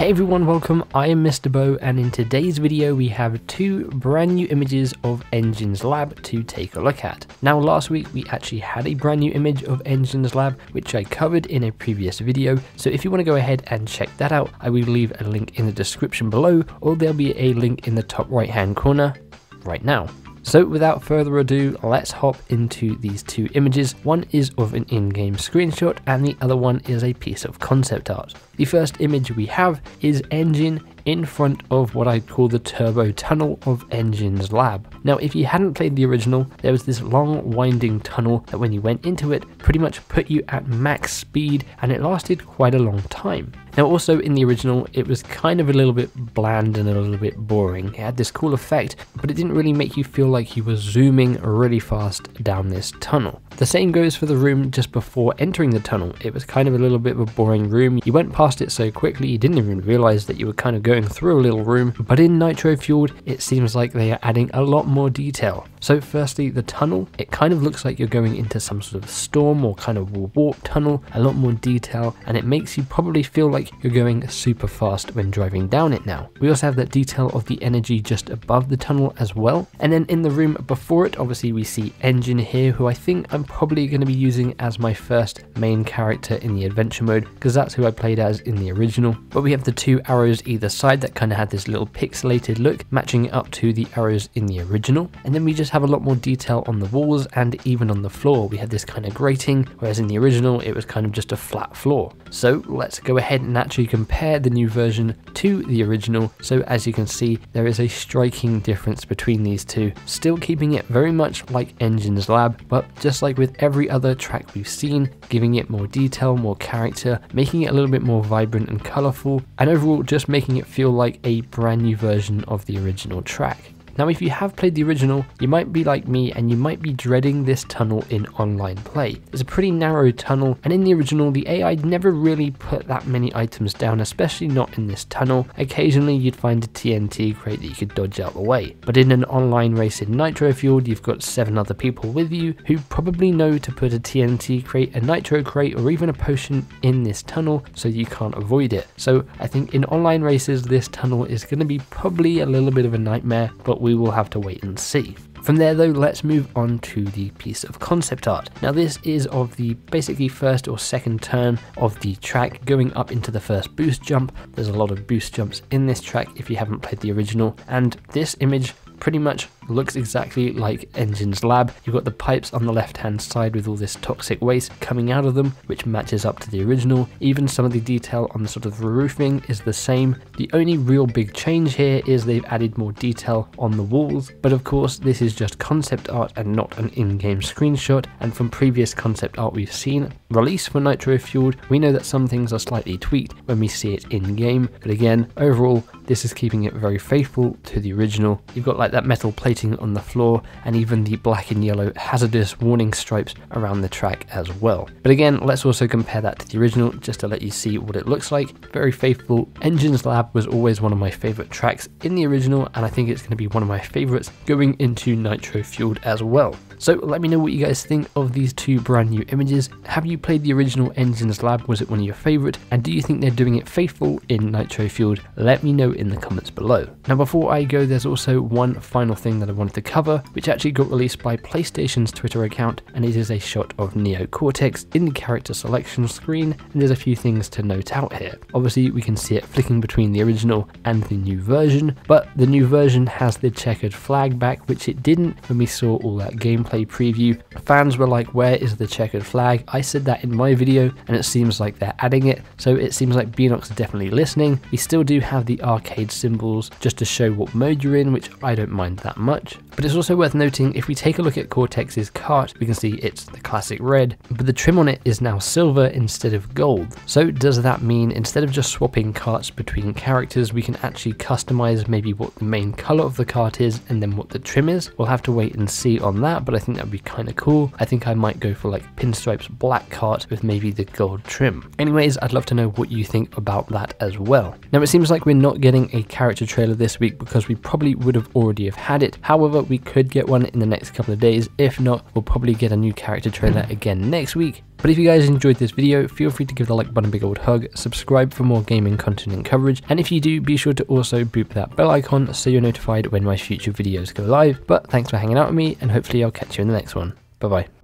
Hey everyone, welcome, I am MisterBo, and in today's video we have two brand new images of N.Gin's Lab to take a look at. Now last week we actually had a brand new image of N.Gin's Lab which I covered in a previous video, so if you want to go ahead and check that out, I will leave a link in the description below, or there'll be a link in the top right hand corner right now. So without further ado, let's hop into these two images. One is of an in-game screenshot and the other one is a piece of concept art. The first image we have is N.Gin in front of what I'd call the turbo tunnel of N.Gin's Lab. Now if you hadn't played the original, there was this long winding tunnel that when you went into it pretty much put you at max speed, and it lasted quite a long time. Now also in the original it was kind of a little bit bland and a little bit boring. It had this cool effect, but it didn't really make you feel like you were zooming really fast down this tunnel. The same goes for the room just before entering the tunnel. It was kind of a little bit of a boring room. You went past it so quickly you didn't even realize that you were kind of going through a little room, but in Nitro-Fueled it seems like they are adding a lot more detail. So firstly, the tunnel, it kind of looks like you're going into some sort of storm or kind of warp tunnel, a lot more detail, and it makes you probably feel like you're going super fast when driving down it now. We also have that detail of the energy just above the tunnel as well. And then in the room before it, obviously we see N.Gin here, who I think I'm probably going to be using as my first main character in the adventure mode, because that's who I played as in the original. But we have the two arrows either side that kind of had this little pixelated look, matching it up to the arrows in the original. And then we just have a lot more detail on the walls and even on the floor. We had this kind of grating, whereas in the original it was kind of just a flat floor. So let's go ahead and actually compare the new version to the original. So as you can see, there is a striking difference between these two, still keeping it very much like N.Gin's Lab, but just like with every other track we've seen, giving it more detail, more character, making it a little bit more vibrant and colourful, and overall just making it feel like a brand new version of the original track. Now if you have played the original, you might be like me and you might be dreading this tunnel in online play. It's a pretty narrow tunnel, and in the original the AI never really put that many items down, especially not in this tunnel. Occasionally you'd find a TNT crate that you could dodge out the way, but in an online race in Nitro-Fueled you've got 7 other people with you who probably know to put a TNT crate, a nitro crate, or even a potion in this tunnel so you can't avoid it. So I think in online races this tunnel is going to be probably a little bit of a nightmare, but we will have to wait and see. From there though, let's move on to the piece of concept art. Now this is of the basically first or second turn of the track going up into the first boost jump. There's a lot of boost jumps in this track if you haven't played the original, and this image pretty much looks exactly like N.Gin's Lab. You've got the pipes on the left hand side with all this toxic waste coming out of them, which matches up to the original. Even some of the detail on the sort of roofing is the same. The only real big change here is they've added more detail on the walls, but of course this is just concept art and not an in-game screenshot, and from previous concept art we've seen released for Nitro-Fueled, we know that some things are slightly tweaked when we see it in-game, but again, overall this is keeping it very faithful to the original. You've got like that metal plating on the floor, and even the black and yellow hazardous warning stripes around the track as well. But again, let's also compare that to the original just to let you see what it looks like. Very faithful. N.Gin's Lab was always one of my favorite tracks in the original, and I think it's going to be one of my favorites going into Nitro-Fueled as well. So let me know what you guys think of these two brand new images. Have you played the original N.Gin's Lab? Was it one of your favorite? And do you think they're doing it faithful in Nitro-Fueled? Let me know in the comments below. Now before I go, there's also one final thing that I wanted to cover, which actually got released by PlayStation's Twitter account, and it is a shot of Neo Cortex in the character selection screen, and there's a few things to note out here. Obviously we can see it flicking between the original and the new version, but the new version has the checkered flag back, which it didn't when we saw all that gameplay preview. Fans were like, where is the checkered flag? I said that in my video, and it seems like they're adding it, so it seems like Beanox are definitely listening. We still do have the arcade symbols just to show what mode you're in, which I don't mind that much. But it's also worth noting, if we take a look at Cortex's cart, we can see it's the classic red, but the trim on it is now silver instead of gold. So does that mean instead of just swapping carts between characters, we can actually customize maybe what the main color of the cart is and then what the trim is? We'll have to wait and see on that, but I think that'd be kind of cool. I think I might go for like pinstripes black cart with maybe the gold trim. Anyways, I'd love to know what you think about that as well. Now it seems like we're not getting a character trailer this week because we probably would have already have had it. However, we could get one in the next couple of days. If not, we'll probably get a new character trailer again next week. But if you guys enjoyed this video, feel free to give the like button a big old hug, subscribe for more gaming content and coverage, and if you do, be sure to also boop that bell icon so you're notified when my future videos go live. But thanks for hanging out with me, and hopefully I'll catch you in the next one. Bye bye.